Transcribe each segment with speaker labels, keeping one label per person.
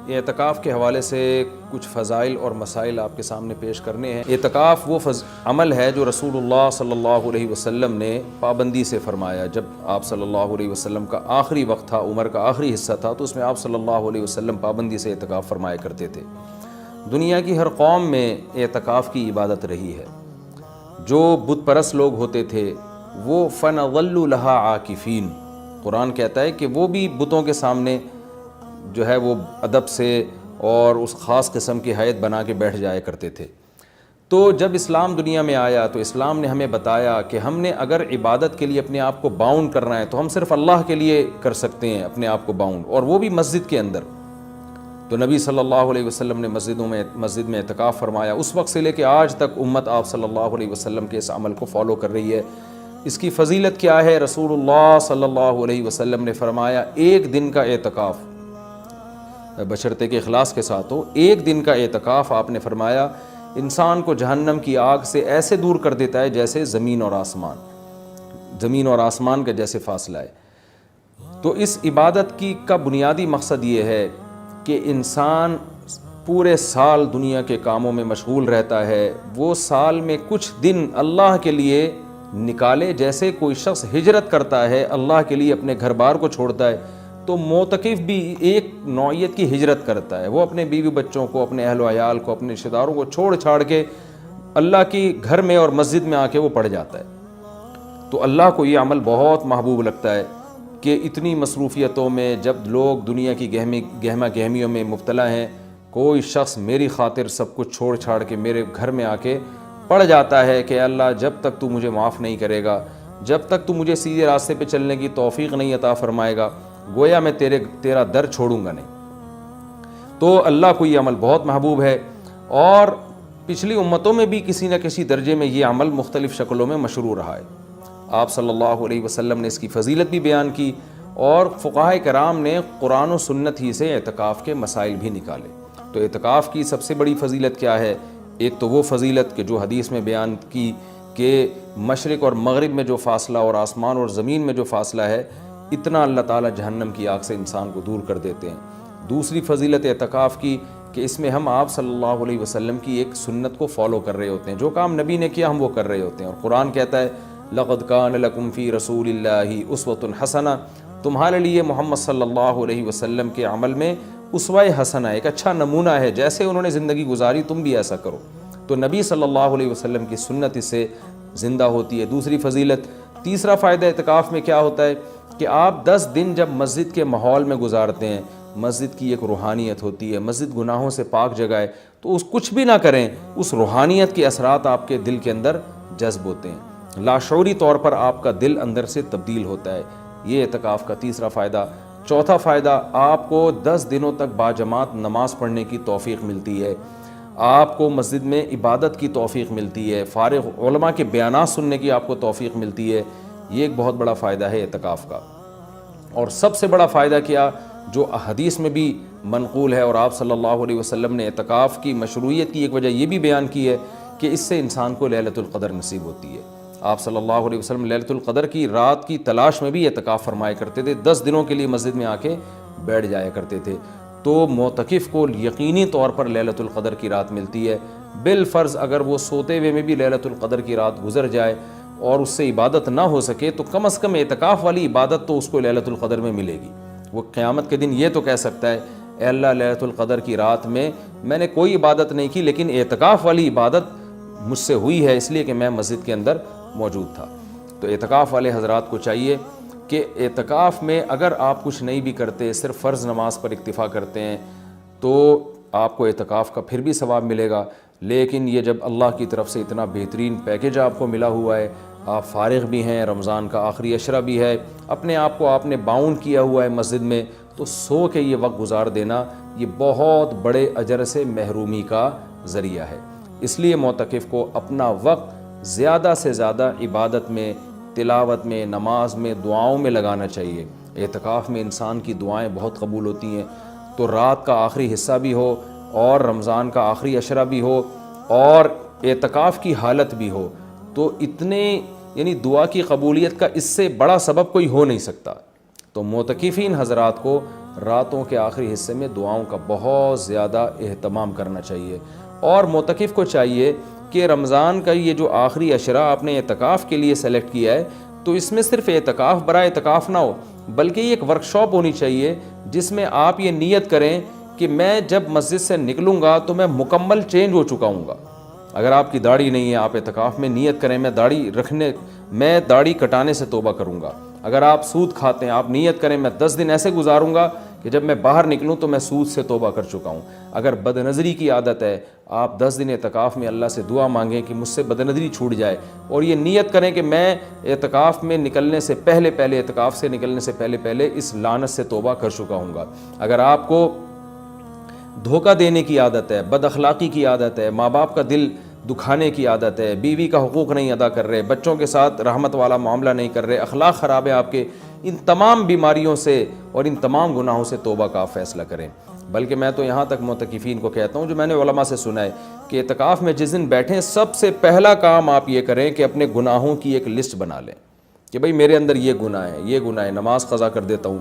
Speaker 1: اعتکاف کے حوالے سے کچھ فضائل اور مسائل آپ کے سامنے پیش کرنے ہیں۔ اعتکاف وہ عمل ہے جو رسول اللہ صلی اللہ علیہ وسلم نے پابندی سے فرمایا۔ جب آپ صلی اللہ علیہ وسلم کا آخری وقت تھا، عمر کا آخری حصہ تھا، تو اس میں آپ صلی اللہ علیہ وسلم پابندی سے اعتکاف فرمایا کرتے تھے۔ دنیا کی ہر قوم میں اعتکاف کی عبادت رہی ہے۔ جو بت پرست لوگ ہوتے تھے وہ فَنَظَلُّ لَهَا عَاكِفِينَ، قرآن کہتا ہے کہ وہ بھی بتوں کے سامنے جو ہے وہ ادب سے اور اس خاص قسم کی ہیئت بنا کے بیٹھ جایا کرتے تھے۔ تو جب اسلام دنیا میں آیا تو اسلام نے ہمیں بتایا کہ ہم نے اگر عبادت کے لیے اپنے آپ کو باؤنڈ کرنا ہے تو ہم صرف اللہ کے لیے کر سکتے ہیں اپنے آپ کو باؤنڈ، اور وہ بھی مسجد کے اندر۔ تو نبی صلی اللہ علیہ وسلم نے مسجد میں اعتکاف فرمایا۔ اس وقت سے لے کے آج تک امت آپ صلی اللہ علیہ وسلم کے اس عمل کو فالو کر رہی ہے۔ اس کی فضیلت کیا ہے؟ رسول اللہ صلی اللہ علیہ وسلم نے فرمایا ایک دن کا اعتکاف، بشرطے کے اخلاص کے ساتھ ہو، ایک دن کا اعتکاف آپ نے فرمایا انسان کو جہنم کی آگ سے ایسے دور کر دیتا ہے جیسے زمین اور آسمان کا جیسے فاصلہ ہے۔ تو اس عبادت کا بنیادی مقصد یہ ہے کہ انسان پورے سال دنیا کے کاموں میں مشغول رہتا ہے، وہ سال میں کچھ دن اللہ کے لیے نکالے۔ جیسے کوئی شخص ہجرت کرتا ہے اللہ کے لیے، اپنے گھر بار کو چھوڑتا ہے، تو معتکف بھی ایک نوعیت کی ہجرت کرتا ہے۔ وہ اپنے بیوی بچوں کو، اپنے اہل و عیال کو، اپنے رشتہ داروں کو چھوڑ چھاڑ کے اللہ کی گھر میں اور مسجد میں آ کے وہ پڑ جاتا ہے۔ تو اللہ کو یہ عمل بہت محبوب لگتا ہے کہ اتنی مصروفیتوں میں جب لوگ دنیا کی گہما گہمیوں میں مبتلا ہیں، کوئی شخص میری خاطر سب کچھ چھوڑ چھاڑ کے میرے گھر میں آ کے پڑ جاتا ہے کہ اللہ جب تک تو مجھے معاف نہیں کرے گا، جب تک تو مجھے سیدھے راستے پہ چلنے کی توفیق نہیں عطا فرمائے گا، گویا میں تیرا در چھوڑوں گا نہیں۔ تو اللہ کو یہ عمل بہت محبوب ہے، اور پچھلی امتوں میں بھی کسی نہ کسی درجے میں یہ عمل مختلف شکلوں میں مشروع رہا ہے۔ آپ صلی اللہ علیہ وسلم نے اس کی فضیلت بھی بیان کی، اور فقہائے کرام نے قرآن و سنت ہی سے اعتکاف کے مسائل بھی نکالے۔ تو اعتکاف کی سب سے بڑی فضیلت کیا ہے؟ ایک تو وہ فضیلت کہ جو حدیث میں بیان کی کہ مشرق اور مغرب میں جو فاصلہ اور آسمان اور زمین میں جو فاصلہ ہے، اتنا اللہ تعالیٰ جہنم کی آگ سے انسان کو دور کر دیتے ہیں۔ دوسری فضیلت اعتکاف کی کہ اس میں ہم آپ صلی اللہ علیہ وسلم کی ایک سنت کو فالو کر رہے ہوتے ہیں، جو کام نبی نے کیا ہم وہ کر رہے ہوتے ہیں۔ اور قرآن کہتا ہے لَقَدْ كَانَ لَكُمْ فِي رَسُولِ اللَّهِ أُسْوَةٌ حَسَنَةٌ، تمہارے لیے محمد صلی اللہ علیہ وسلم کے عمل میں اسوہ حسنہ، ایک اچھا نمونہ ہے، جیسے انہوں نے زندگی گزاری تم بھی ایسا کرو۔ تو نبی صلی اللہ علیہ وسلم کی سنت اس سے زندہ ہوتی ہے۔ دوسری فضیلت، تیسرا فائدہ اعتکاف میں کیا ہوتا ہے کہ آپ 10 دن جب مسجد کے ماحول میں گزارتے ہیں، مسجد کی ایک روحانیت ہوتی ہے، مسجد گناہوں سے پاک جگہ ہے، تو اس کچھ بھی نہ کریں، اس روحانیت کے اثرات آپ کے دل کے اندر جذب ہوتے ہیں، لاشعوری طور پر آپ کا دل اندر سے تبدیل ہوتا ہے۔ یہ اعتکاف کا تیسرا فائدہ۔ چوتھا فائدہ، آپ کو 10 دنوں تک باجماعت نماز پڑھنے کی توفیق ملتی ہے، آپ کو مسجد میں عبادت کی توفیق ملتی ہے، فارغ علماء کے بیانات سننے کی آپ کو توفیق ملتی ہے۔ یہ ایک بہت بڑا فائدہ ہے اعتکاف کا۔ اور سب سے بڑا فائدہ کیا، جو حدیث میں بھی منقول ہے، اور آپ صلی اللہ علیہ وسلم نے اعتکاف کی مشروعیت کی ایک وجہ یہ بھی بیان کی ہے کہ اس سے انسان کو لیلۃ القدر نصیب ہوتی ہے۔ آپ صلی اللہ علیہ وسلم لیلۃ القدر کی رات کی تلاش میں بھی اعتکاف فرمایا کرتے تھے، 10 دنوں کے لیے مسجد میں آ کے بیٹھ جایا کرتے تھے۔ تو معتکف کو یقینی طور پر لیلۃ القدر کی رات ملتی ہے۔ بالفرض اگر وہ سوتے ہوئے میں بھی لیلۃ القدر کی رات گزر جائے اور اس سے عبادت نہ ہو سکے، تو کم از کم اعتکاف والی عبادت تو اس کو لیلۃ القدر میں ملے گی۔ وہ قیامت کے دن یہ تو کہہ سکتا ہے اے اللہ لیلۃ القدر کی رات میں نے کوئی عبادت نہیں کی، لیکن اعتکاف والی عبادت مجھ سے ہوئی ہے، اس لیے کہ میں مسجد کے اندر موجود تھا۔ تو اعتکاف والے حضرات کو چاہیے کہ اعتکاف میں اگر آپ کچھ نہیں بھی کرتے، صرف فرض نماز پر اکتفا کرتے ہیں، تو آپ کو اعتکاف کا پھر بھی ثواب ملے گا۔ لیکن یہ جب اللہ کی طرف سے اتنا بہترین پیکیج آپ کو ملا ہوا ہے، آپ فارغ بھی ہیں، رمضان کا آخری عشرہ بھی ہے، اپنے آپ کو آپ نے باؤنڈ کیا ہوا ہے مسجد میں، تو سو کے یہ وقت گزار دینا یہ بہت بڑے اجر سے محرومی کا ذریعہ ہے۔ اس لیے معتکف کو اپنا وقت زیادہ سے زیادہ عبادت میں، تلاوت میں، نماز میں، دعاؤں میں لگانا چاہیے۔ اعتکاف میں انسان کی دعائیں بہت قبول ہوتی ہیں، تو رات کا آخری حصہ بھی ہو اور رمضان کا آخری عشرہ بھی ہو اور اعتکاف کی حالت بھی ہو، تو اتنے یعنی دعا کی قبولیت کا اس سے بڑا سبب کوئی ہو نہیں سکتا۔ تو معتکفین حضرات کو راتوں کے آخری حصے میں دعاؤں کا بہت زیادہ اہتمام کرنا چاہیے. اور معتکف کو چاہیے کہ رمضان کا یہ جو آخری عشرہ آپ نے اعتکاف کے لیے سلیکٹ کیا ہے تو اس میں صرف اعتکاف برائے اعتکاف نہ ہو بلکہ یہ ایک ورکشاپ ہونی چاہیے جس میں آپ یہ نیت کریں کہ میں جب مسجد سے نکلوں گا تو میں مکمل چینج ہو چکا ہوں گا. اگر آپ کی داڑھی نہیں ہے، آپ اعتکاف میں نیت کریں میں داڑھی کٹانے سے توبہ کروں گا. اگر آپ سود کھاتے ہیں، آپ نیت کریں میں 10 دن ایسے گزاروں گا کہ جب میں باہر نکلوں تو میں سود سے توبہ کر چکا ہوں. اگر بد نظری کی عادت ہے، آپ 10 دن اعتکاف میں اللہ سے دعا مانگیں کہ مجھ سے بد نظری چھوٹ جائے اور یہ نیت کریں کہ میں اعتکاف میں نکلنے سے پہلے اعتکاف سے نکلنے سے پہلے اس لعنت سے توبہ کر چکا ہوں گا. اگر آپ کو دھوکہ دینے کی عادت ہے، بد اخلاقی کی عادت ہے، ماں باپ کا دل دکھانے کی عادت ہے، بیوی کا حقوق نہیں ادا کر رہے، بچوں کے ساتھ رحمت والا معاملہ نہیں کر رہے، اخلاق خراب ہے آپ کے، ان تمام بیماریوں سے اور ان تمام گناہوں سے توبہ کا فیصلہ کریں. بلکہ میں تو یہاں تک معتکفین کو کہتا ہوں جو میں نے علماء سے سنا ہے کہ اعتکاف میں جس دن بیٹھیں سب سے پہلا کام آپ یہ کریں کہ اپنے گناہوں کی ایک لسٹ بنا لیں کہ بھئی میرے اندر یہ گناہ ہے، نماز قضا کر دیتا ہوں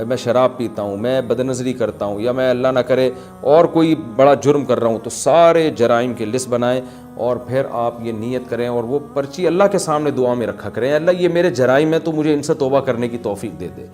Speaker 1: میں شراب پیتا ہوں، میں بد نظری کرتا ہوں، یا میں اللہ نہ کرے اور کوئی بڑا جرم کر رہا ہوں. تو سارے جرائم کی لسٹ بنائیں اور پھر آپ یہ نیت کریں اور وہ پرچی اللہ کے سامنے دعا میں رکھا کریں، اللہ یہ میرے جرائم ہیں تو مجھے ان سے توبہ کرنے کی توفیق دے دے.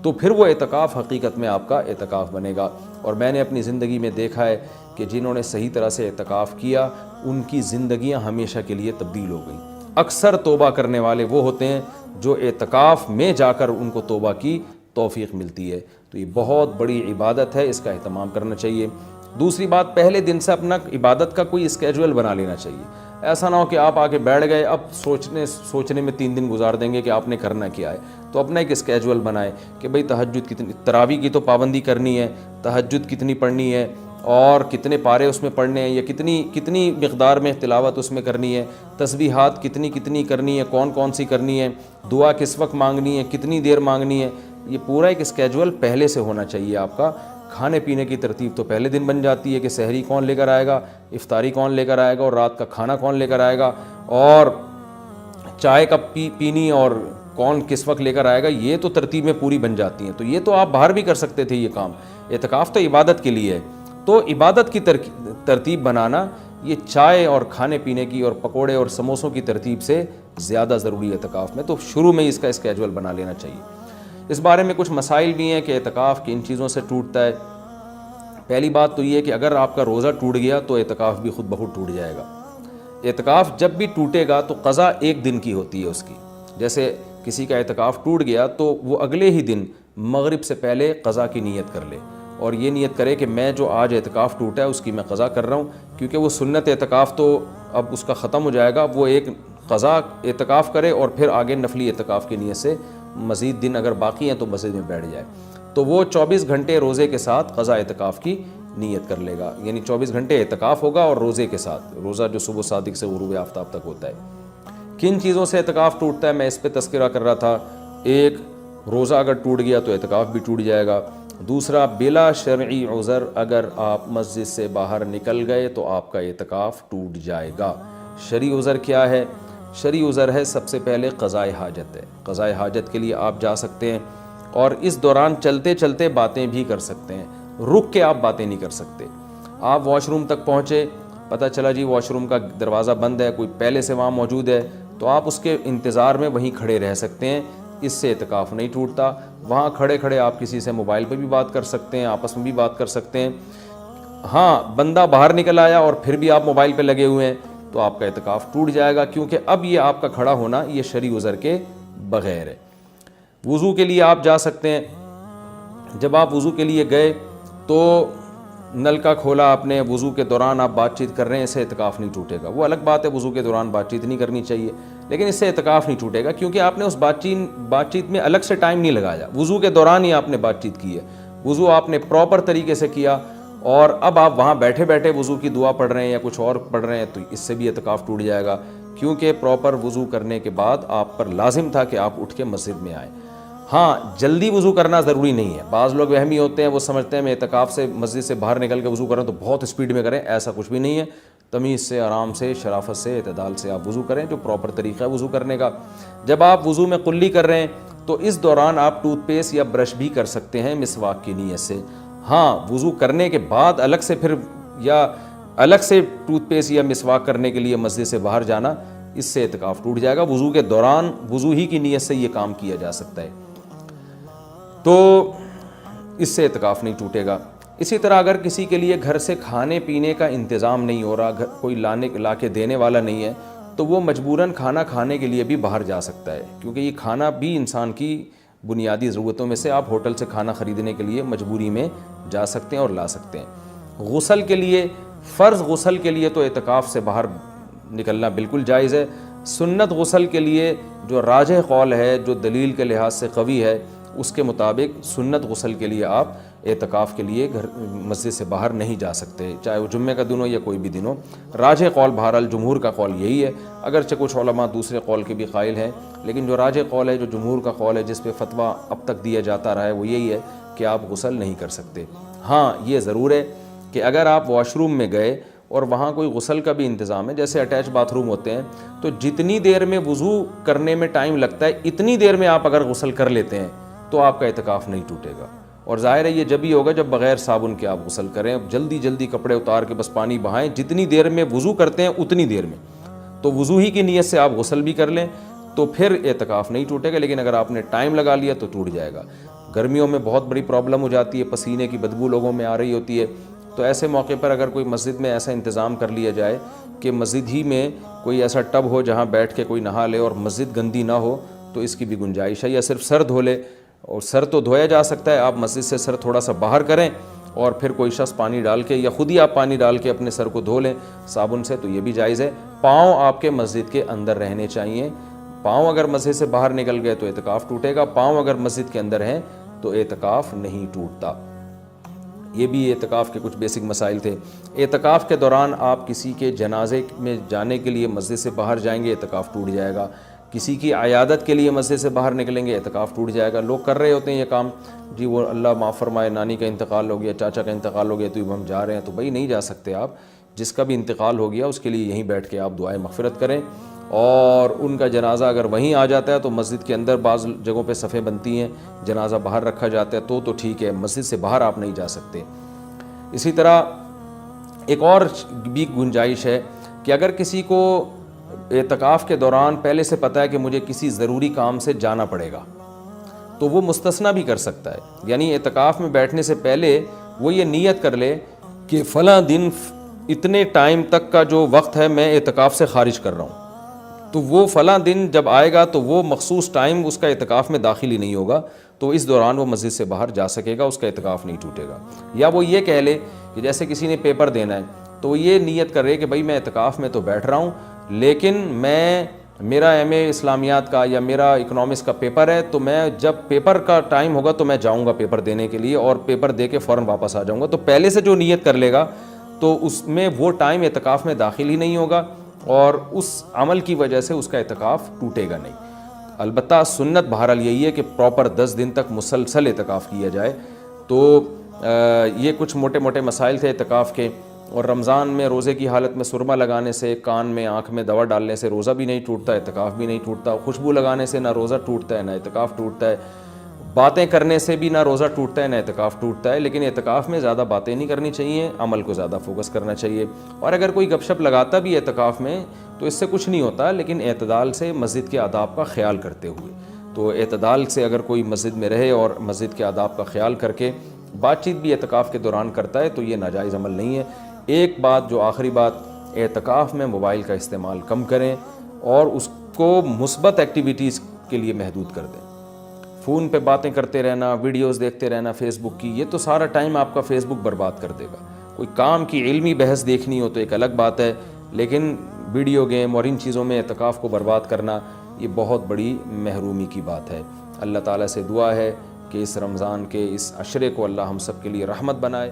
Speaker 1: تو پھر وہ اعتکاف حقیقت میں آپ کا اعتکاف بنے گا. اور میں نے اپنی زندگی میں دیکھا ہے کہ جنہوں نے صحیح طرح سے اعتکاف کیا ان کی زندگیاں ہمیشہ کے لیے تبدیل ہو گئیں. اکثر توبہ کرنے والے وہ ہوتے ہیں جو اعتکاف میں جا کر ان کو توبہ کی توفیق ملتی ہے. تو یہ بہت بڑی عبادت ہے، اس کا اہتمام کرنا چاہیے. دوسری بات، پہلے دن سے اپنا عبادت کا کوئی اسکیجول بنا لینا چاہیے. ایسا نہ ہو کہ آپ آ کے بیٹھ گئے اب سوچنے میں 3 دن گزار دیں گے کہ آپ نے کرنا کیا ہے. تو اپنا ایک اسکیجول بنائیں کہ بھئی تہجد کتنی، تراویح کی تو پابندی کرنی ہے، تہجد کتنی پڑھنی ہے اور کتنے پارے اس میں پڑھنے ہیں یا کتنی مقدار میں تلاوت اس میں کرنی ہے، تسبیحات کتنی کرنی ہے، کون سی کرنی ہے، دعا کس وقت مانگنی ہے، کتنی دیر مانگنی ہے. یہ پورا ایک اسکیجول پہلے سے ہونا چاہیے آپ کا. کھانے پینے کی ترتیب تو پہلے دن بن جاتی ہے کہ سحری کون لے کر آئے گا، افطاری کون لے کر آئے گا اور رات کا کھانا کون لے کر آئے گا اور چائے کب پینی اور کون کس وقت لے کر آئے گا. یہ تو ترتیبیں پوری بن جاتی ہیں. تو یہ تو آپ باہر بھی کر سکتے تھے یہ کام. اعتکاف تو عبادت کے لیے ہے. تو عبادت کی ترتیب بنانا یہ چائے اور کھانے پینے کی اور پکوڑے اور سموسوں کی ترتیب سے زیادہ ضروری ہے اعتکاف میں. تو شروع میں اس کا اسکیجول بنا لینا چاہیے. اس بارے میں کچھ مسائل بھی ہیں کہ اعتکاف کن چیزوں سے ٹوٹتا ہے. پہلی بات تو یہ ہے کہ اگر آپ کا روزہ ٹوٹ گیا تو اعتکاف بھی خود بخود ٹوٹ جائے گا. اعتکاف جب بھی ٹوٹے گا تو قضا 1 دن کی ہوتی ہے اس کی. جیسے کسی کا اعتکاف ٹوٹ گیا تو وہ اگلے ہی دن مغرب سے پہلے قضا کی نیت کر لے اور یہ نیت کرے کہ میں جو آج اعتکاف ٹوٹا ہے اس کی میں قضا کر رہا ہوں. کیونکہ وہ سنت اعتکاف تو اب اس کا ختم ہو جائے گا. وہ ایک قضا اعتکاف کرے اور پھر آگے نفلی اعتکاف کی نیت سے مزید دن اگر باقی ہیں تو مسجد میں بیٹھ جائے. تو وہ 24 گھنٹے روزے کے ساتھ قضا اعتکاف کی نیت کر لے گا. یعنی 24 گھنٹے اعتکاف ہوگا اور روزے کے ساتھ، روزہ جو صبح صادق سے غروب آفتاب تک ہوتا ہے. کن چیزوں سے اعتکاف ٹوٹتا ہے میں اس پہ تذکرہ کر رہا تھا. ایک، روزہ اگر ٹوٹ گیا تو اعتکاف بھی ٹوٹ جائے گا. دوسرا، بلا شرعی عذر اگر آپ مسجد سے باہر نکل گئے تو آپ کا اعتکاف ٹوٹ جائے گا. شرعی عذر کیا ہے؟ شرعی عذر ہے سب سے پہلے قضائے حاجت ہے. قضائے حاجت کے لیے آپ جا سکتے ہیں اور اس دوران چلتے چلتے باتیں بھی کر سکتے ہیں. رک کے آپ باتیں نہیں کر سکتے. آپ واش روم تک پہنچے، پتہ چلا جی واش روم کا دروازہ بند ہے، کوئی پہلے سے وہاں موجود ہے، تو آپ اس کے انتظار میں وہیں کھڑے رہ سکتے ہیں. اس سے اعتکاف نہیں ٹوٹتا. وہاں کھڑے کھڑے آپ کسی سے موبائل پہ بھی بات کر سکتے ہیں، آپس میں بھی بات کر سکتے ہیں. ہاں، بندہ باہر نکل آیا اور پھر بھی آپ موبائل پہ لگے ہوئے ہیں تو آپ کا اعتکاف ٹوٹ جائے گا. کیونکہ اب یہ آپ کا کھڑا ہونا یہ شرعی عذر کے بغیر ہے. وضو کے لیے آپ جا سکتے ہیں. جب آپ وضو کے لیے گئے تو نل کا کھولا آپ نے، وضو کے دوران آپ بات چیت کر رہے ہیں، اس سے اعتکاف نہیں ٹوٹے گا. وہ الگ بات ہے وضو کے دوران بات چیت نہیں کرنی چاہیے، لیکن اس سے اعتکاف نہیں ٹوٹے گا کیونکہ آپ نے اس بات چیت میں الگ سے ٹائم نہیں لگایا. وضو کے دوران ہی آپ نے بات چیت کی ہے. وضو آپ نے پراپر طریقے سے کیا اور اب آپ وہاں بیٹھے بیٹھے وضو کی دعا پڑھ رہے ہیں یا کچھ اور پڑھ رہے ہیں تو اس سے بھی اعتکاف ٹوٹ جائے گا. کیونکہ پراپر وضو کرنے کے بعد آپ پر لازم تھا کہ آپ اٹھ کے مسجد میں آئیں. ہاں، جلدی وضو کرنا ضروری نہیں ہے. بعض لوگ وہمی ہوتے ہیں، وہ سمجھتے ہیں میں اعتکاف سے مسجد سے باہر نکل کے وضو کریں تو بہت اسپیڈ میں کریں. ایسا کچھ بھی نہیں ہے. تمیز سے، آرام سے، شرافت سے، اعتدال سے آپ وضو کریں جو پراپر طریقہ ہے وضو کرنے کا. جب آپ وضو میں قلی کر رہے ہیں تو اس دوران آپ ٹوتھ پیسٹ یا برش بھی کر سکتے ہیں مسواک کی نیت سے. ہاں وضو کرنے کے بعد الگ سے پھر یا الگ سے ٹوتھ پیسٹ یا مسواک کرنے کے لیے مسجد سے باہر جانا، اس سے اعتکاف ٹوٹ جائے گا. وضو کے دوران وضو ہی کی نیت سے یہ کام کیا جا سکتا ہے، تو اس سے اعتکاف نہیں ٹوٹے گا. اسی طرح اگر کسی کے لیے گھر سے کھانے پینے کا انتظام نہیں ہو رہا، کوئی لا کے دینے والا نہیں ہے، تو وہ مجبوراً کھانا کھانے کے لیے بھی باہر جا سکتا ہے، کیونکہ یہ کھانا بھی انسان کی بنیادی ضرورتوں میں سے. آپ ہوٹل سے کھانا خریدنے کے لیے مجبوری میں جا سکتے ہیں اور لا سکتے ہیں. غسل کے لیے، فرض غسل کے لیے تو اعتکاف سے باہر نکلنا بالکل جائز ہے. سنت غسل کے لیے جو راجح قول ہے، جو دلیل کے لحاظ سے قوی ہے، اس کے مطابق سنت غسل کے لیے آپ اعتکاف کے لیے مسجد سے باہر نہیں جا سکتے، چاہے وہ جمعہ کا دن ہو یا کوئی بھی دن ہو. راجح قول بہرحال جمہور کا قول یہی ہے، اگرچہ کچھ علماء دوسرے قول کے بھی قائل ہیں، لیکن جو راجح قول ہے، جو جمہور کا قول ہے، جس پہ فتویٰ اب تک دیا جاتا رہا ہے، وہ یہی ہے کہ آپ غسل نہیں کر سکتے. ہاں یہ ضرور ہے کہ اگر آپ واش روم میں گئے اور وہاں کوئی غسل کا بھی انتظام ہے، جیسے اٹیچ باتھ روم ہوتے ہیں، تو جتنی دیر میں وضو کرنے میں ٹائم لگتا ہے اتنی دیر میں آپ اگر غسل کر لیتے ہیں تو آپ کا اعتکاف نہیں ٹوٹے گا. اور ظاہر ہے یہ جب ہی ہوگا جب بغیر صابن کے آپ غسل کریں، جلدی جلدی کپڑے اتار کے بس پانی بہائیں، جتنی دیر میں وضو کرتے ہیں اتنی دیر میں، تو وضو ہی کی نیت سے آپ غسل بھی کر لیں تو پھر اعتکاف نہیں ٹوٹے گا. لیکن اگر آپ نے ٹائم لگا لیا تو ٹوٹ جائے گا. گرمیوں میں بہت بڑی پرابلم ہو جاتی ہے، پسینے کی بدبو لوگوں میں آ رہی ہوتی ہے، تو ایسے موقع پر اگر کوئی مسجد میں ایسا انتظام کر لیا جائے کہ مسجد ہی میں کوئی ایسا ٹب ہو جہاں بیٹھ کے کوئی نہا لے اور مسجد گندی نہ ہو، تو اس کی بھی گنجائش ہے. یا صرف سر دھو لے، اور سر تو دھویا جا سکتا ہے، آپ مسجد سے سر تھوڑا سا باہر کریں اور پھر کوئی شخص پانی ڈال کے یا خود ہی آپ پانی ڈال کے اپنے سر کو دھو لیں صابن سے، تو یہ بھی جائز ہے. پاؤں آپ کے مسجد کے اندر رہنے چاہیے. پاؤں اگر مسجد سے باہر نکل گئے تو اعتکاف ٹوٹے گا، پاؤں اگر مسجد کے اندر ہیں تو اعتکاف نہیں ٹوٹتا. یہ بھی اعتکاف کے کچھ بیسک مسائل تھے. اعتکاف کے دوران آپ کسی کے جنازے میں جانے کے لیے مسجد سے باہر جائیں گے، اعتکاف ٹوٹ جائے گا. کسی کی عیادت کے لیے مسجد سے باہر نکلیں گے، اعتکاف ٹوٹ جائے گا. لوگ کر رہے ہوتے ہیں یہ کام، جی وہ اللہ معاف فرمائے نانی کا انتقال ہو گیا، چاچا کا انتقال ہو گیا تو ہم جا رہے ہیں، تو بھائی نہیں جا سکتے آپ. جس کا بھی انتقال ہو گیا اس کے لیے یہیں بیٹھ کے آپ دعائے مغفرت کریں. اور ان کا جنازہ اگر وہیں آ جاتا ہے تو مسجد کے اندر بعض جگہوں پہ صفیں بنتی ہیں، جنازہ باہر رکھا جاتا ہے تو ٹھیک ہے، مسجد سے باہر آپ نہیں جا سکتے. اسی طرح ایک اور بھی گنجائش ہے کہ اگر کسی کو اعتکاف کے دوران پہلے سے پتہ ہے کہ مجھے کسی ضروری کام سے جانا پڑے گا تو وہ مستثنی بھی کر سکتا ہے. یعنی اعتکاف میں بیٹھنے سے پہلے وہ یہ نیت کر لے کہ فلاں دن اتنے ٹائم تک کا جو وقت ہے میں اعتکاف سے خارج کر رہا ہوں، تو وہ فلاں دن جب آئے گا تو وہ مخصوص ٹائم اس کا اعتکاف میں داخل ہی نہیں ہوگا، تو اس دوران وہ مسجد سے باہر جا سکے گا، اس کا اعتکاف نہیں ٹوٹے گا. یا وہ یہ کہہ لے کہ جیسے کسی نے پیپر دینا ہے تو وہ یہ نیت کر رہے کہ بھائی میں اعتکاف میں تو بیٹھ رہا ہوں، لیکن میرا ایم اے اسلامیات کا یا میرا اکنامکس کا پیپر ہے، تو میں جب پیپر کا ٹائم ہوگا تو میں جاؤں گا پیپر دینے کے لیے اور پیپر دے کے فوراً واپس آ جاؤں گا. تو پہلے سے جو نیت کر لے گا تو اس میں وہ ٹائم اعتکاف میں داخل ہی نہیں ہوگا اور اس عمل کی وجہ سے اس کا اعتکاف ٹوٹے گا نہیں. البتہ سنت بہرحال یہی ہے کہ پراپر 10 دن تک مسلسل اعتکاف کیا جائے. تو یہ کچھ موٹے موٹے مسائل تھے اعتکاف کے. اور رمضان میں روزے کی حالت میں سرما لگانے سے، کان میں آنکھ میں دوا ڈالنے سے روزہ بھی نہیں ٹوٹتا، اعتکاف بھی نہیں ٹوٹتا. خوشبو لگانے سے نہ روزہ ٹوٹتا ہے نہ اعتکاف ٹوٹتا ہے. باتیں کرنے سے بھی نہ روزہ ٹوٹتا ہے نہ اعتکاف ٹوٹتا ہے. لیکن اعتکاف میں زیادہ باتیں نہیں کرنی چاہیے، عمل کو زیادہ فوکس کرنا چاہیے. اور اگر کوئی گپ شپ لگاتا بھی اعتکاف میں تو اس سے کچھ نہیں ہوتا، لیکن اعتدال سے مسجد کے آداب کا خیال کرتے ہوئے. تو اعتدال سے اگر کوئی مسجد میں رہے اور مسجد کے آداب کا خیال کر کے بات چیت بھی اعتکاف کے دوران کرتا ہے تو یہ ناجائز عمل نہیں ہے. ایک بات جو آخری بات، اعتکاف میں موبائل کا استعمال کم کریں اور اس کو مثبت ایکٹیویٹیز کے لیے محدود کر دیں. فون پہ باتیں کرتے رہنا، ویڈیوز دیکھتے رہنا فیس بک کی، یہ تو سارا ٹائم آپ کا فیس بک برباد کر دے گا. کوئی کام کی علمی بحث دیکھنی ہو تو ایک الگ بات ہے، لیکن ویڈیو گیم اور ان چیزوں میں اعتکاف کو برباد کرنا یہ بہت بڑی محرومی کی بات ہے. اللہ تعالیٰ سے دعا ہے کہ اس رمضان کے اس عشرے کو اللہ ہم سب کے لیے رحمت بنائے.